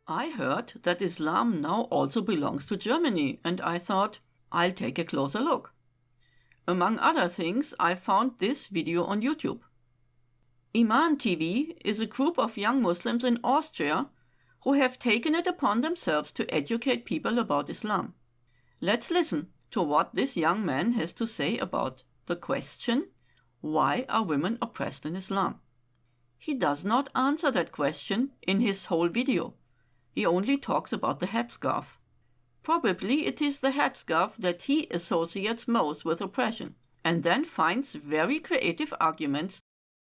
I heard that Islam now also belongs to Germany, and I thought, I'll take a closer look. Among other things, I found this video on YouTube. Iman TV is a group of young Muslims in Austria who have taken it upon themselves to educate people about Islam. Let's listen to what this young man has to say about the question, why are women oppressed in Islam? He does not answer that question in his whole video. He only talks about the headscarf. Probably it is the headscarf that he associates most with oppression, and then finds very creative arguments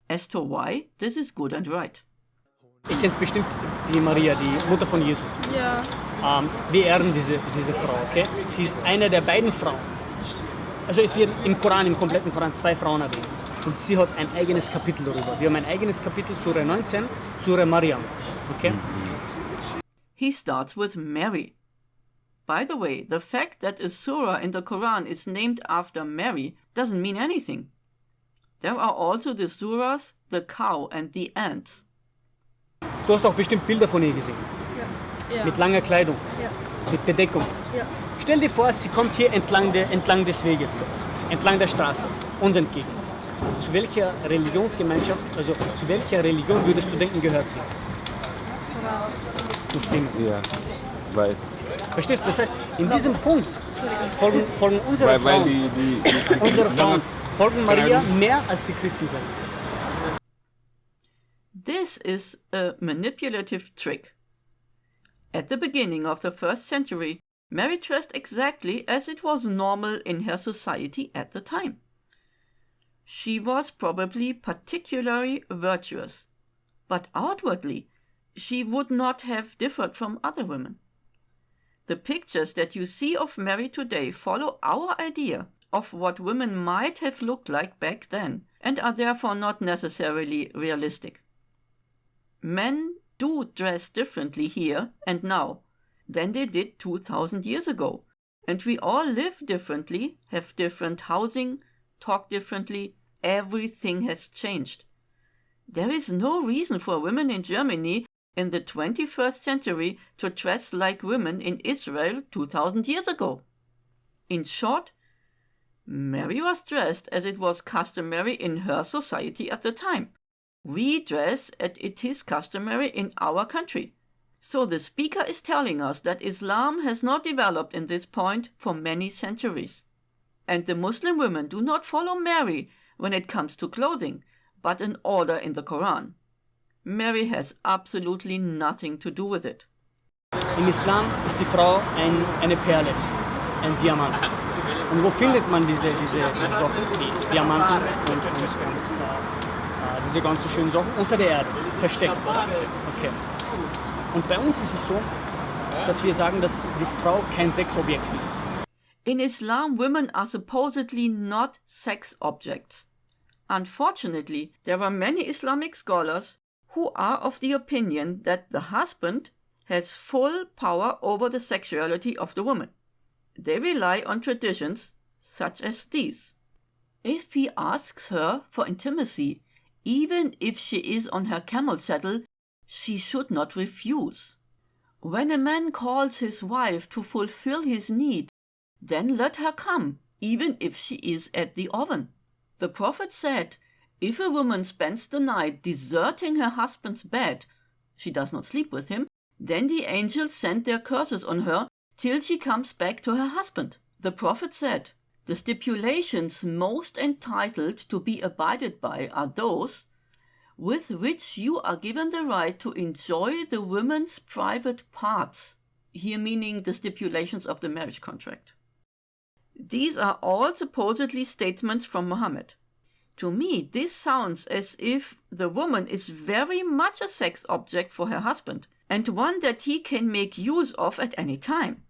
as to why this is good and right. Ihr kennt bestimmt die Maria, die Mutter von Jesus. Ja. Wir ehren diese Frau, okay? Sie ist eine der beiden Frauen. Also es wird im Koran, im kompletten Koran, 2 Frauen erwähnt. Und sie hat ein eigenes Kapitel darüber. Wir haben ein eigenes Kapitel, Surah 19, Surah Maryam, okay? He starts with Mary. By the way, the fact that a surah in the Quran is named after Mary doesn't mean anything. There are also the surahs, the cow and the ants. Du hast auch bestimmt Bilder von ihr gesehen. Ja. Mit langer Kleidung, Ja. mit Bedeckung. Ja. Stell dir vor, sie kommt hier entlang des Weges, entlang der Straße, uns entgegen. Zu welcher Religionsgemeinschaft, also zu welcher Religion würdest du denken, gehört sie? Muslime. Ja, weil Verstehst du? Das heißt, in diesem Punkt folgen unsere Frauen, unsere Frauen folgen Maria mehr als die Christen sind. This is a manipulative trick. At the beginning of the 1st century, Mary dressed exactly as it was normal in her society at the time. She was probably particularly virtuous, but outwardly she would not have differed from other women. The pictures that you see of Mary today follow our idea of what women might have looked like back then, and are therefore not necessarily realistic. Men do dress differently here and now than they did 2,000 years ago, and we all live differently, have different housing, talk differently. Everything has changed. There is no reason for women in Germany in the 21st century to dress like women in Israel 2,000 years ago. In short, Mary was dressed as it was customary in her society at the time. We dress as it is customary in our country. So the speaker is telling us that Islam has not developed in this point for many centuries. And the Muslim women do not follow Mary when it comes to clothing, but an order in the Quran. Mary has absolutely nothing to do with it. Im Islam ist die Frau eine Perle, ein Diamant. Und wo findet man diese Sachen, die Diamanten und diese ganzen schönen Sachen? Unter der Erde, versteckt. Okay. Und bei uns ist es so, dass wir sagen, dass die Frau kein Sexobjekt ist. In Islam, women are supposedly not sex objects. Unfortunately, there are many Islamic scholars who are of the opinion that the husband has full power over the sexuality of the woman. They rely on traditions such as these. If he asks her for intimacy, even if she is on her camel saddle, she should not refuse. When a man calls his wife to fulfill his need, then let her come, even if she is at the oven. The Prophet said, if a woman spends the night deserting her husband's bed, she does not sleep with him, then the angels send their curses on her till she comes back to her husband. The Prophet said, the stipulations most entitled to be abided by are those with which you are given the right to enjoy the woman's private parts, here meaning the stipulations of the marriage contract. These are all supposedly statements from Muhammad. To me, this sounds as if the woman is very much a sex object for her husband, and one that he can make use of at any time.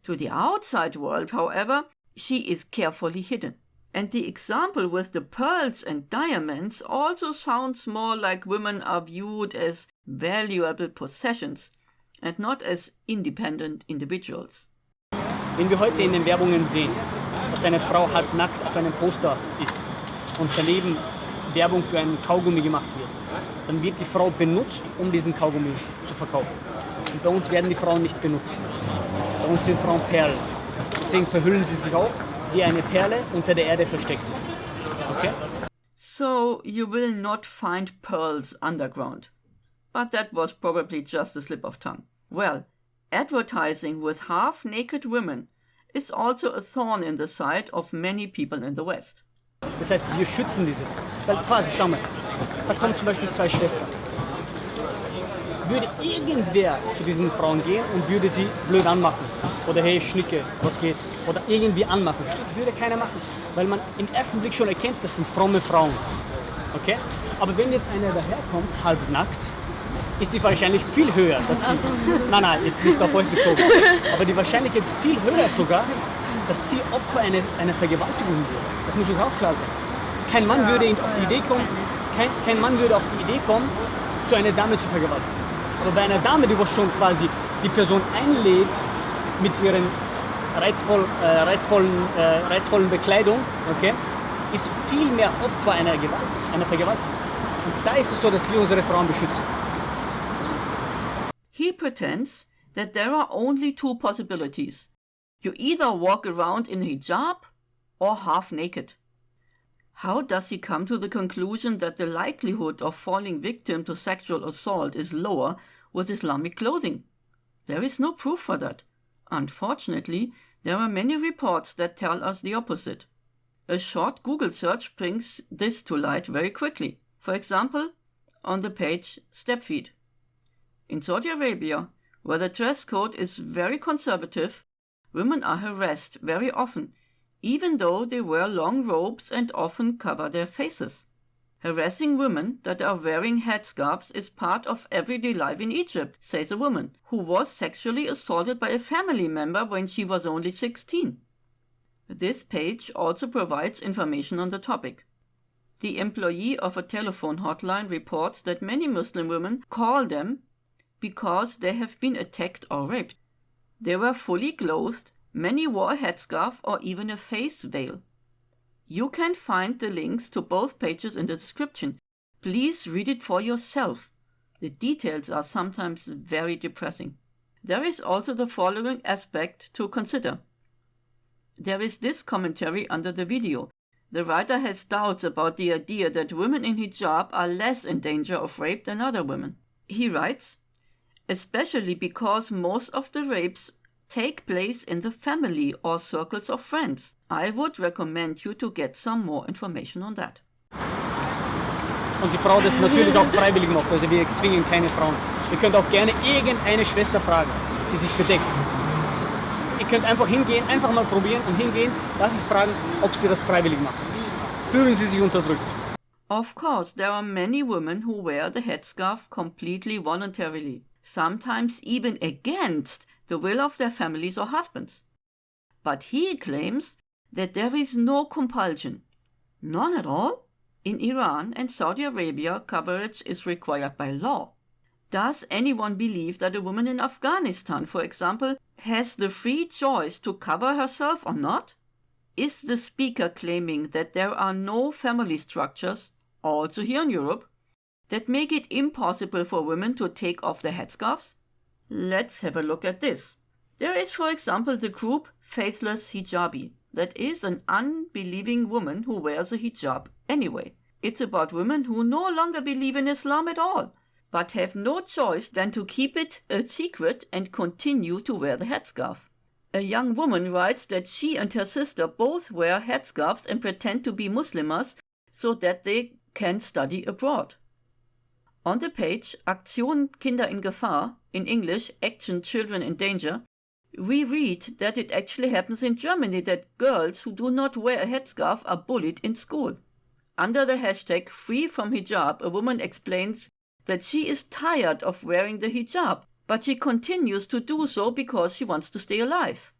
To the outside world, however, she is carefully hidden. And the example with the pearls and diamonds also sounds more like women are viewed as valuable possessions and not as independent individuals. Wenn wir heute in den Werbungen sehen, dass eine Frau halbnackt auf einem Poster ist und daneben Werbung für einen Kaugummi gemacht wird, dann wird die Frau benutzt, um diesen Kaugummi zu verkaufen. Und bei uns werden die Frauen nicht benutzt. Bei uns sind Frauen Perlen. Deswegen verhüllen sie sich auch, wie eine Perle unter der Erde versteckt ist. Okay? So you will not find pearls underground. But that was probably just a slip of tongue. Well, advertising with half-naked women is also a thorn in the side of many people in the West. Das heißt, wir schützen diese Frauen. Weil quasi, schau mal, da kommen zum Beispiel zwei Schwestern. Würde irgendwer zu diesen Frauen gehen und würde sie blöd anmachen oder hey Schnicke, was geht, oder irgendwie anmachen, würde keiner machen, weil man im ersten Blick schon erkennt, das sind fromme Frauen, okay? Aber wenn jetzt einer daherkommt, halbnackt, ist die wahrscheinlich viel höher, dass sie, nein, jetzt nicht auf euch bezogen, aber die Wahrscheinlichkeit ist viel höher sogar, dass sie Opfer einer Vergewaltigung wird. Das muss euch auch klar sein. Kein Mann würde auf die Idee kommen, kein Mann würde auf die Idee kommen, so eine Dame zu vergewaltigen. Aber bei einer Dame, die schon quasi die Person einlädt mit ihren reizvollen Bekleidung, okay, ist viel mehr Opfer einer Vergewaltigung. Und da ist es so, dass wir unsere Frauen beschützen. He pretends that there are only two possibilities. You either walk around in hijab or half naked. How does he come to the conclusion that the likelihood of falling victim to sexual assault is lower with Islamic clothing? There is no proof for that. Unfortunately, there are many reports that tell us the opposite. A short Google search brings this to light very quickly. For example, on the page Step Feed. In Saudi Arabia, where the dress code is very conservative, women are harassed very often, even though they wear long robes and often cover their faces. Harassing women that are wearing headscarves is part of everyday life in Egypt, says a woman who was sexually assaulted by a family member when she was only 16. This page also provides information on the topic. The employee of a telephone hotline reports that many Muslim women call them because they have been attacked or raped. They were fully clothed, many wore a headscarf or even a face veil. You can find the links to both pages in the description. Please read it for yourself. The details are sometimes very depressing. There is also the following aspect to consider. There is this commentary under the video. The writer has doubts about the idea that women in hijab are less in danger of rape than other women. He writes, especially because most of the rapes take place in the family or circles of friends. I would recommend you to get some more information on that. Und die Frau das natürlich auch freiwillig macht, also wir zwingen keine Frauen. Ihr könnt auch gerne irgendeine Schwester fragen, die sich bedeckt. Ihr könnt einfach hingehen, einfach mal probieren und hingehen, darf ich fragen, ob sie das freiwillig machen. Fühlen sie sich unterdrückt? Of course, there are many women who wear the headscarf completely voluntarily, sometimes even against the will of their families or husbands. But he claims that there is no compulsion. None at all? In Iran and Saudi Arabia, coverage is required by law. Does anyone believe that a woman in Afghanistan, for example, has the free choice to cover herself or not? Is the speaker claiming that there are no family structures, also here in Europe, that make it impossible for women to take off their headscarves? Let's have a look at this. There is, for example, the group Faithless Hijabi. That is an unbelieving woman who wears a hijab anyway. It's about women who no longer believe in Islam at all, but have no choice than to keep it a secret and continue to wear the headscarf. A young woman writes that she and her sister both wear headscarves and pretend to be Muslimas so that they can study abroad. On the page Aktion Kinder in Gefahr, in English Action Children in Danger, we read that it actually happens in Germany that girls who do not wear a headscarf are bullied in school. Under the hashtag Free from Hijab, a woman explains that she is tired of wearing the hijab, but she continues to do so because she wants to stay alive.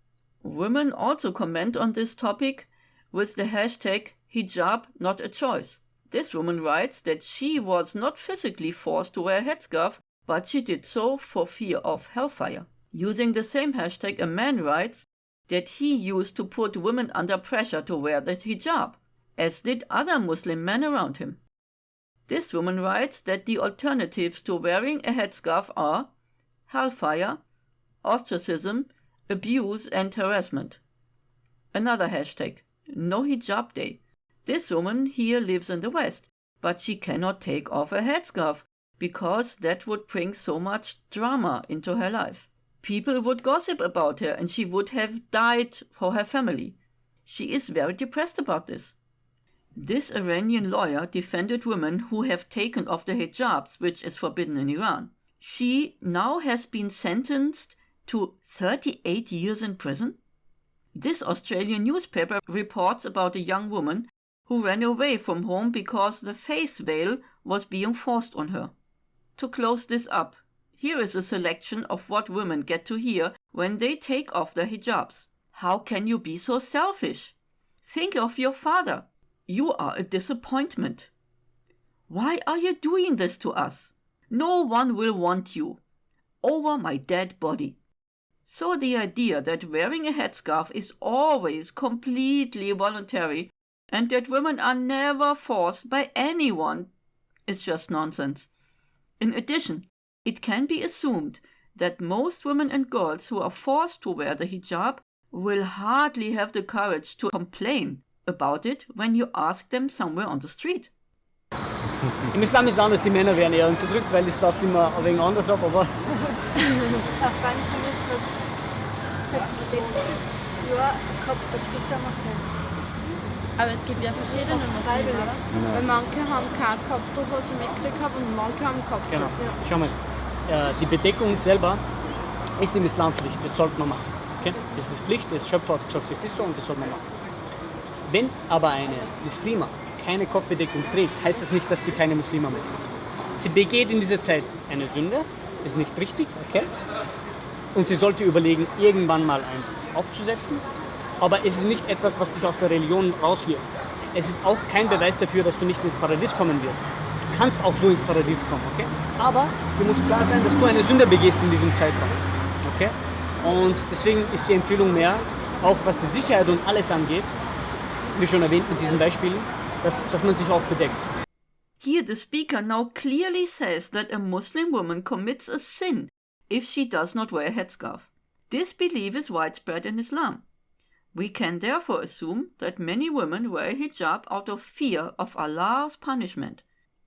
Women also comment on this topic with the hashtag Hijab Not a Choice. This woman writes that she was not physically forced to wear a headscarf, but she did so for fear of hellfire. Using the same hashtag, a man writes that he used to put women under pressure to wear the hijab, as did other Muslim men around him. This woman writes that the alternatives to wearing a headscarf are hellfire, ostracism, abuse and harassment. Another hashtag, no hijab day. This woman here lives in the West, but she cannot take off her headscarf because that would bring so much drama into her life. People would gossip about her and she would have died for her family. She is very depressed about this. This Iranian lawyer defended women who have taken off the hijabs, which is forbidden in Iran. She now has been sentenced to 38 years in prison. This Australian newspaper reports about a young woman who ran away from home because the face veil was being forced on her. To close this up, here is a selection of what women get to hear when they take off their hijabs. How can you be so selfish? Think of your father. You are a disappointment. Why are you doing this to us? No one will want you. Over my dead body. So the idea that wearing a headscarf is always completely voluntary and that women are never forced by anyone is just nonsense. In addition, it can be assumed that most women and girls who are forced to wear the hijab will hardly have the courage to complain about it when you ask them somewhere on the street. Im Islam ist es anders, die Männer werden eher unterdrückt, weil es läuft immer ein wenig anders ab, aber... Auf Rang von mir wird seit letztes Jahr Kopftuch-Muslim. Aber es gibt ja verschiedene Muslime, oder? Weil manche haben kein Kopftuch, was ich mitgekriegt habe, und manche haben Kopftuch. Genau. Schau mal, die Bedeckung selber ist im Islam Pflicht, das sollte man machen. Okay? Das ist Pflicht, der Schöpfer hat gesagt, das ist so und das sollte man machen. Wenn aber eine Muslima keine Kopfbedeckung trägt, heißt das nicht, dass sie keine Muslima mehr ist. Sie begeht in dieser Zeit eine Sünde, ist nicht richtig, okay? Und sie sollte überlegen, irgendwann mal eins aufzusetzen. Aber es ist nicht etwas, was dich aus der Religion rauswirft. Es ist auch kein Beweis dafür, dass du nicht ins Paradies kommen wirst. Du kannst auch so ins Paradies kommen, okay? Aber dir muss klar sein, dass du eine Sünde begehst in diesem Zeitraum, okay? Und deswegen ist die Empfehlung mehr, auch was die Sicherheit und alles angeht, wie schon erwähnt mit diesen Beispielen, dass man sich auch bedeckt. Here the speaker now clearly says that a Muslim woman commits a sin if she does not wear a headscarf. This belief is widespread in Islam. We can therefore assume that many women wear a hijab out of fear of Allah's punishment,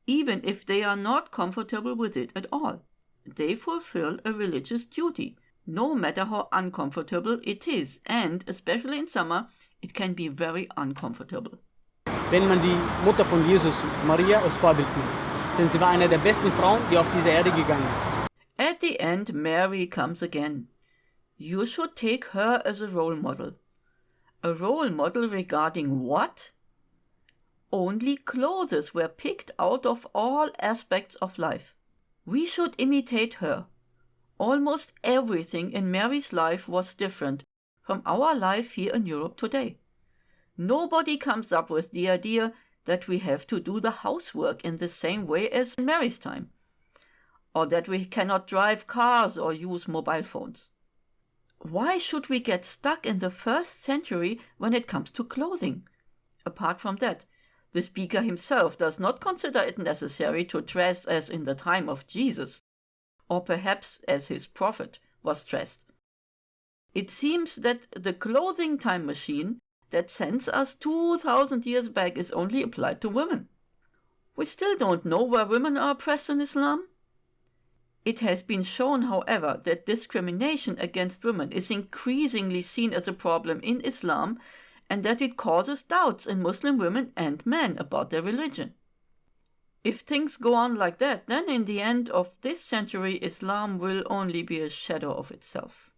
even if they are not comfortable with it at all. They fulfill a religious duty, no matter how uncomfortable it is, and especially in summer, it can be very uncomfortable. Wenn man die Mutter von Jesus, Maria, als Vorbild nimmt, denn sie war eine der besten Frauen, die auf diese Erde gegangen ist. At the end, Mary comes again. You should take her as a role model. A role model regarding what? Only clothes were picked out of all aspects of life. We should imitate her. Almost everything in Mary's life was different from our life here in Europe today. Nobody comes up with the idea that we have to do the housework in the same way as in Mary's time, or that we cannot drive cars or use mobile phones. Why should we get stuck in the 1st century when it comes to clothing? Apart from that, the speaker himself does not consider it necessary to dress as in the time of Jesus, or perhaps as his prophet was dressed. It seems that the clothing time machine that sends us 2,000 years back is only applied to women. We still don't know where women are oppressed in Islam. It has been shown, however, that discrimination against women is increasingly seen as a problem in Islam and that it causes doubts in Muslim women and men about their religion. If things go on like that, then in the end of this century, Islam will only be a shadow of itself.